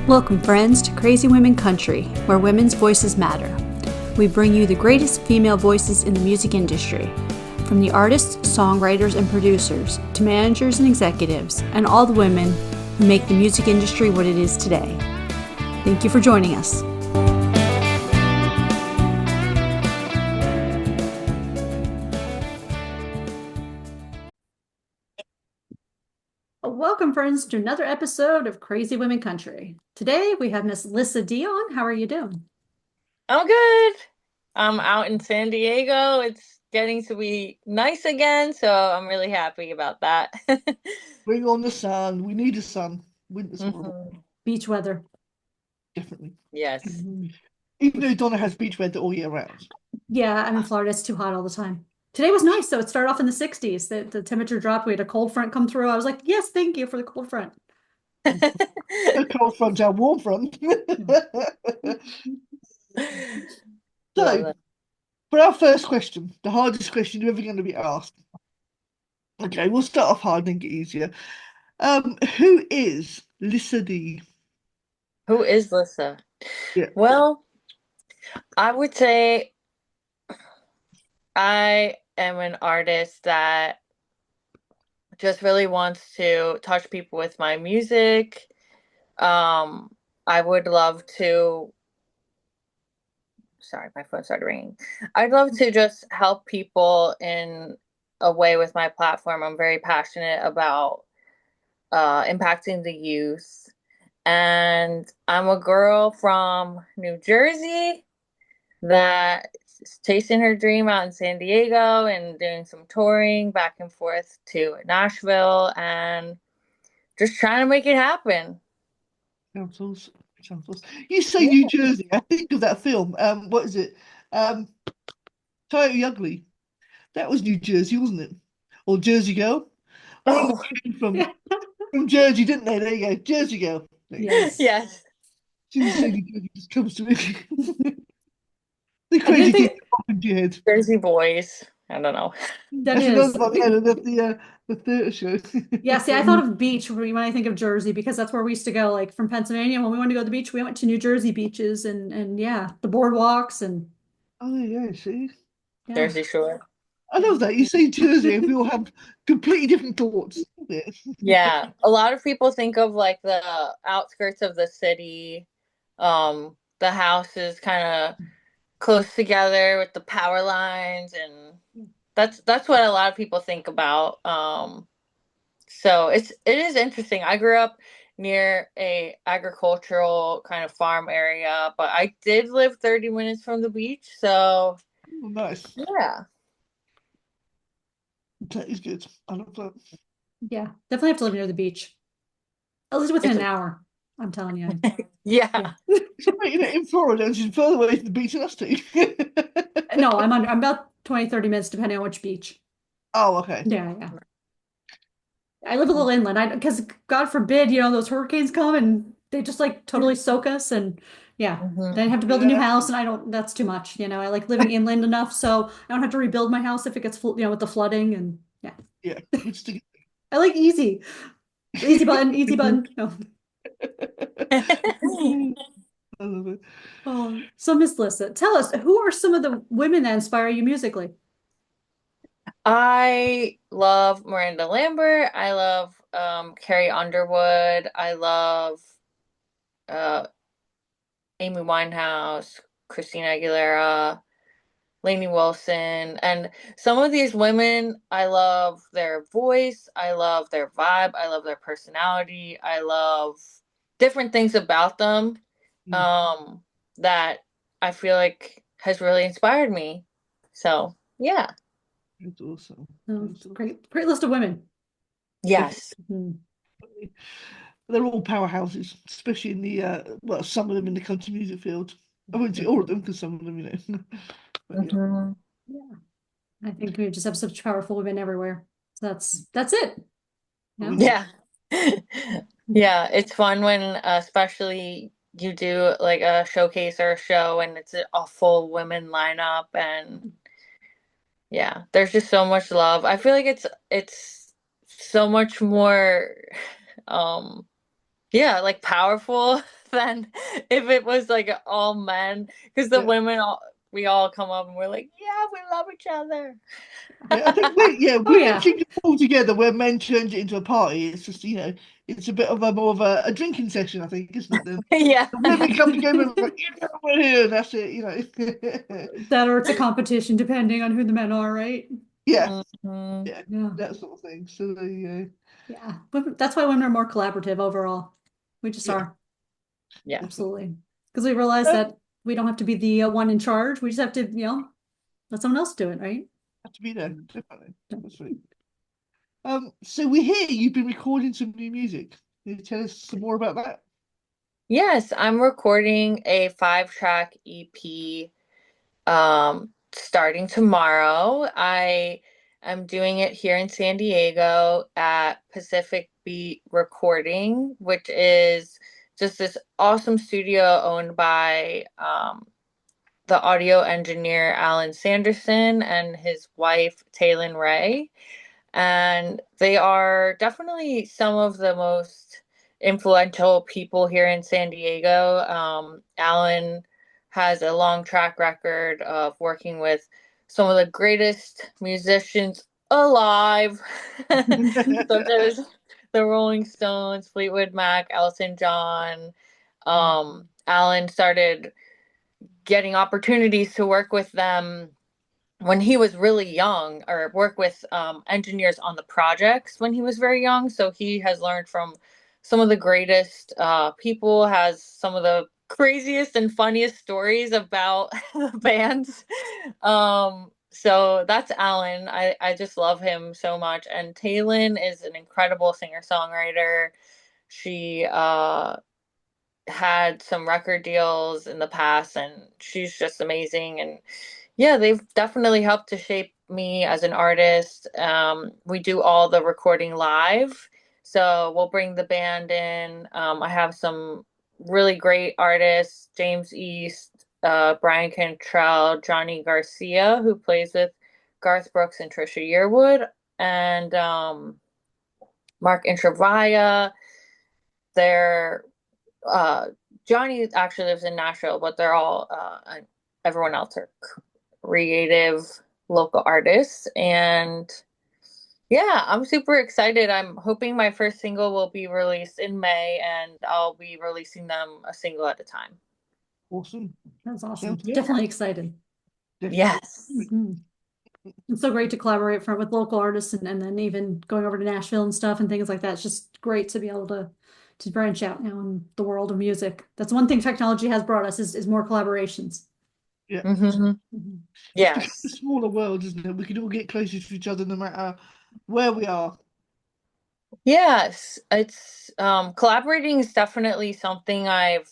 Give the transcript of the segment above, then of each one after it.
Welcome, friends, to Crazy Women Country, where women's voices matter. We bring you the greatest female voices in the music industry, from the artists, songwriters, and producers, to managers and executives, and all the women who make the music industry what it is today. Thank you for joining us. Welcome, friends, to another episode of Crazy Women Country. Today, we have Miss Lissa Dee on. How are you doing? I'm good. I'm out in San Diego. It's getting to be nice again, so I'm really happy about that. Bring on the sun. We need the sun. Winter's horrible. Beach weather. Definitely. Yes. Even though Donna has beach weather all year round. Yeah, I'm in Florida. It's too hot all the time. Today was nice, though. It started off in the 60s. The temperature dropped. We had a cold front come through. I was like, yes, thank you for the cold front. A cold front, our warm front. So, for our first question, the hardest question you're ever going to be asked. Okay, we'll start off hard and get easier. Who is Lissa Dee? Who is Lissa? Yeah. Well, I would say I am an artist that just really wants to touch people with my music. I would love to. Sorry, my phone started ringing. I'd love to just help people in a way with my platform. I'm very passionate about impacting the youth. And I'm a girl from New Jersey that is chasing her dream out in San Diego and doing some touring back and forth to Nashville and just trying to make it happen. Sounds awesome. Sounds awesome. You say New Jersey. I think of that film. What is it? Coyote Ugly. That was New Jersey, wasn't it? Or Jersey Girl? Oh, From Jersey, didn't they? There you go. Jersey Girl. Yes. yes. It just comes to me. The I crazy did thing think that popped into your head. Jersey boys. I don't know. that That's another is. one, yeah, the theatre show. Yeah, see, I thought of beach when I think of Jersey because that's where we used to go. Like from Pennsylvania, when we wanted to go to the beach, we went to New Jersey beaches and yeah, the boardwalks and Oh yeah, see? yeah. Jersey Shore. I love that. You say Jersey and we all have completely different thoughts. Yeah. A lot of people think of like the outskirts of the city. The houses kind of close together with the power lines, and that's what a lot of people think about. So it is interesting. I grew up near a agricultural kind of farm area, but I did live 30 minutes from the beach, so Oh, nice. yeah. That is good. I love that. Yeah, definitely have to live near the beach. At least within It's an hour. I'm telling you. yeah. In Florida, which is further away from the beach than us two. No, I'm about 20, 30 minutes depending on which beach. Oh, okay. Yeah, yeah. I live a little inland. Because God forbid, those hurricanes come and they just like totally soak us and yeah. Mhm. Then I have to build a new Yeah. house and that's too much. I like living inland enough so I don't have to rebuild my house if it gets with the flooding and yeah. Yeah. It's to... I like easy. Easy button, easy button. No. I love it. So Miss Lissa, tell us, who are some of the women that inspire you musically? I love Miranda Lambert. I love Carrie Underwood. I love uh Amy Winehouse, Christina Aguilera, Lainey Wilson, and some of these women, I love their voice, I love their vibe, I love their personality, I love different things about them that I feel like has really inspired me. So, yeah. It's awesome. Great list of women. Yes. Mhm. They're all powerhouses, especially in the well, some of them in the country music field. I wouldn't say all of them because some of them, But, yeah. Yeah. I think we just have such powerful women everywhere. So that's it. Yeah. Yeah, it's fun when especially you do like a showcase or a show and it's a full women lineup, and yeah, there's just so much love. I feel like it's so much more um Yeah, like powerful than if it was like all men. Because the Yeah. women all we all come up and we're like, yeah, we love each other. Yeah, I think Oh women yeah. seem to pull together where men turns it into a party. It's just, it's a bit of a more of a drinking session, I think, isn't it? Yeah. The women come together and like, yeah, we're here, and that's it. That or it's a competition depending on who the men are, right? Yeah, Mhm. yeah, Yeah. that sort of thing. So there you go. Yeah. But that's why women are more collaborative overall. We just Yeah, are. Yeah. definitely. Absolutely. Because we realize Um, that we don't have to be the one in charge. We just have to, let someone else do it, right? have to be there, definitely. That's right. So we hear you've been recording some new music. Can you tell us some more about that? Yes, I'm recording a 5-track EP starting tomorrow. I am doing it here in San Diego at Pacific Beat Recording, which is just this awesome studio owned by the audio engineer Alan Sanderson and his wife Taylin Ray. And they are definitely some of the most influential people here in San Diego. Alan has a long track record of working with some of the greatest musicians alive, such as the Rolling Stones, Fleetwood Mac, Elton John. Alan started getting opportunities to work with them when he was really young, or work with engineers on the projects when he was very young. So he has learned from some of the greatest people, has some of the craziest and funniest stories about the bands. So that's Alan. I just love him so much. And Taylin is an incredible singer-songwriter. She had some record deals in the past, and she's just amazing. And yeah, they've definitely helped to shape me as an artist. We do all the recording live, so we'll bring the band in. I have some really great artists: James East, Brian Cantrell, Johnny Garcia, who plays with Garth Brooks and Trisha Yearwood, and Mark Intravaya. They're Johnny actually lives in Nashville, but they're all everyone else are creative local artists. And yeah, I'm super excited. I'm hoping my first single will be released in May, and I'll be releasing them a single at a time. Awesome. That's awesome. Sounds good. Definitely excited. Definitely. Yes. Mhm. It's so great to collaborate with local artists and then even going over to Nashville and stuff and things like that. It's just great to be able to branch out now in the world of music. That's one thing technology has brought us is more collaborations. Yeah. Hmm. Mhm. It's become a Yes. smaller world, isn't it? We can all get closer to each other no matter where we are. Yes. It's collaborating is definitely something I've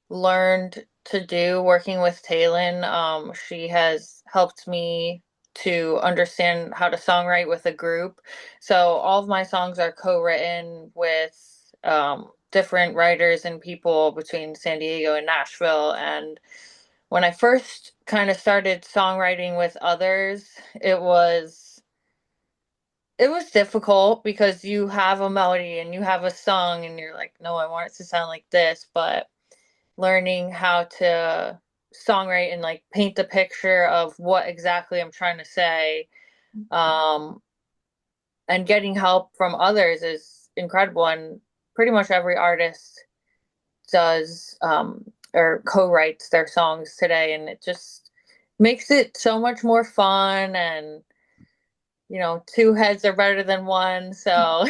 learned to do working with Taylin. She has helped me to understand how to songwrite with a group. So all of my songs are co-written with different writers and people between San Diego and Nashville. And when I first kind of started songwriting with others, it was difficult because you have a melody and you have a song and you're like, no, I want it to sound like this, but learning how to songwrite and like paint the picture of what exactly I'm trying to say, um, and getting help from others is incredible. And pretty much every artist does or co-writes their songs today, and it just makes it so much more fun. And two heads are better than one. So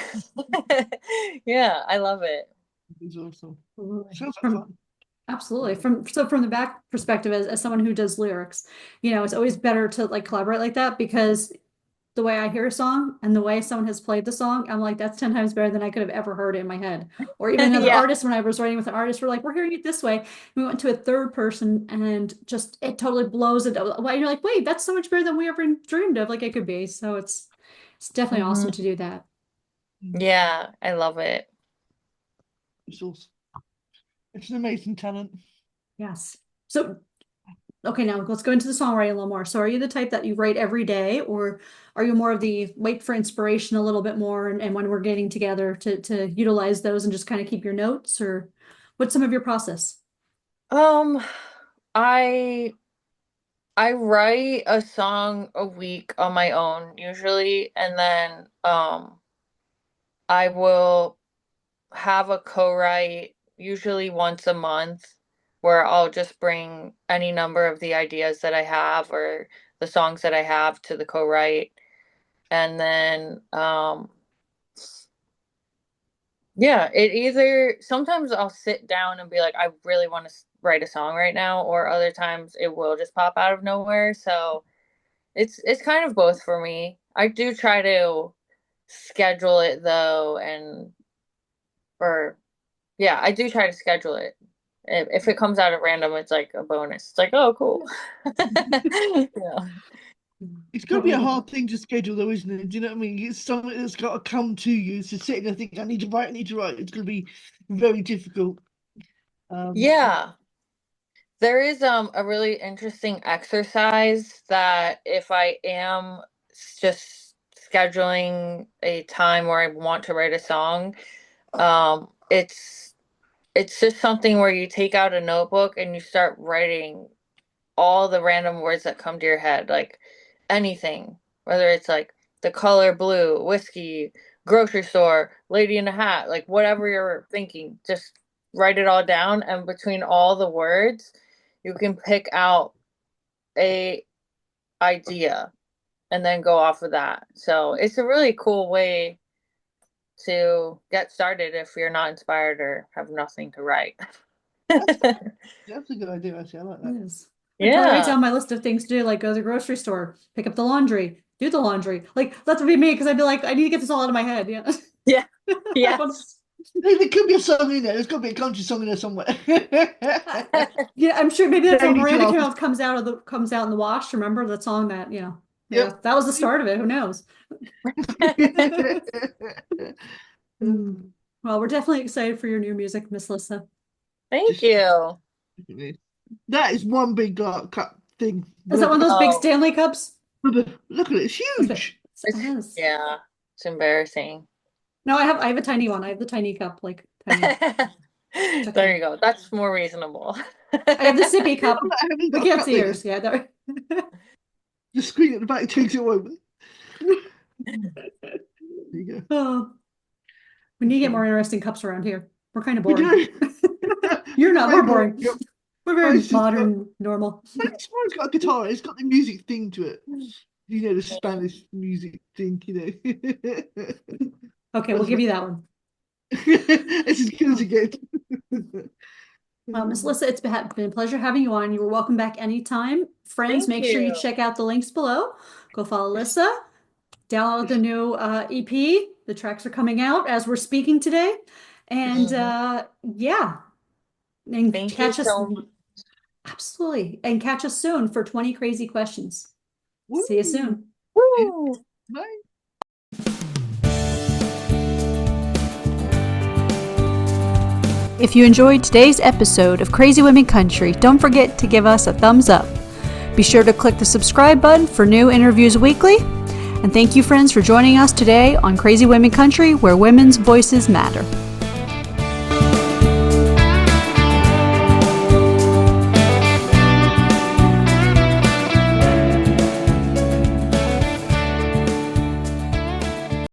yeah, I love it. It's awesome. Absolutely. Sounds like From fun. absolutely from the back perspective as someone who does lyrics, it's always better to like collaborate like that because the way I hear a song and the way someone has played the song, I'm like, that's 10 times better than I could have ever heard it in my head. Or even another Yeah. artist, when I was writing with an artist, we're like, we're hearing it this way. We went to a third person and just it totally blows it. Well, you're like, wait, that's so much better than we ever dreamed of, like it could be. So it's definitely awesome Hmm. to do that. Yeah, I love it. It's awesome. It's an amazing talent. Yes. So Okay, now let's go into the songwriting a little more. So are you the type that you write every day, or are you more of the wait for inspiration a little bit more and when we're getting together to utilize those and just kind of keep your notes, or what's some of your process? Um, I I write a song a week on my own usually, and then I will have a co-write usually once a month where I'll just bring any number of the ideas that I have or the songs that I have to the co-write. And then yeah, it either sometimes I'll sit down and be like, I really want to write a song right now, or other times it will just pop out of nowhere. So it's kind of both for me. I do try to schedule it though, and or yeah, I do try to schedule it. If it comes out at random, it's like a bonus. It's like, oh, cool. Yeah. It's got to be a hard thing to schedule, though, isn't it? Do you know what I mean? It's something that's got to come to you. So sitting there thinking, I need to write, I need to write. It's going to be very difficult. Yeah. There is a really interesting exercise that if I am just scheduling a time where I want to write a song, it's just something where you take out a notebook and you start writing all the random words that come to your head, like anything, whether it's like the color blue, whiskey, grocery store, lady in a hat, like whatever you're thinking, just write it all down. And between all the words, you can pick out a idea and then go off of that. So it's a really cool way to get started if you're not inspired or have nothing to write. That's a good idea, actually. I like that. Yes. I probably write Yeah. down my list of things to do, like go to the grocery store, pick up the laundry, do the laundry. Like that would be me because I'd be like, I need to get this all out of my head. Yeah. Yeah. Yes. There could be a song in there. There's got to be a country song in there somewhere. Yeah, I'm sure maybe that's what Daily Miranda draft. comes out in the wash. Remember that song that, yeah, Yep. that was the start of it. Who knows? Well, we're definitely excited for your new music, Miss Lissa. Thank you. That is one big cup thing. Is that one of those big Oh. Stanley cups? Look at it, it's huge. It is. Yeah, it's embarrassing. No, I have a tiny one. I have the tiny cup, like tiny. There you go. That's more reasonable. I have the sippy cup. I haven't We got a can't cup see there. yours. Yeah, there. The screen at the back takes it over. There you go. Oh, we need to get more interesting cups around here. We're kind of We boring. do. You're not. We're boring. Yep. We're very Mine's just modern, normal. It's got a guitar. It's got the music thing to it. You know, the Spanish music thing. You know. Okay, we'll give you that one. It's as good as it gets. Miss Lissa, it's been a pleasure having you on. You were welcome back anytime. Friends, Thank make sure you you. check out the links below. Go follow Lissa. Download the new EP. The tracks are coming out as we're speaking today. And yeah. And Thank you catch us. so much. Absolutely. And catch us soon for 20 crazy questions. See you soon. Woo! Bye. If you enjoyed today's episode of Crazy Women Country, don't forget to give us a thumbs up. Be sure to click the subscribe button for new interviews weekly. And thank you, friends, for joining us today on Crazy Women Country, where women's voices matter.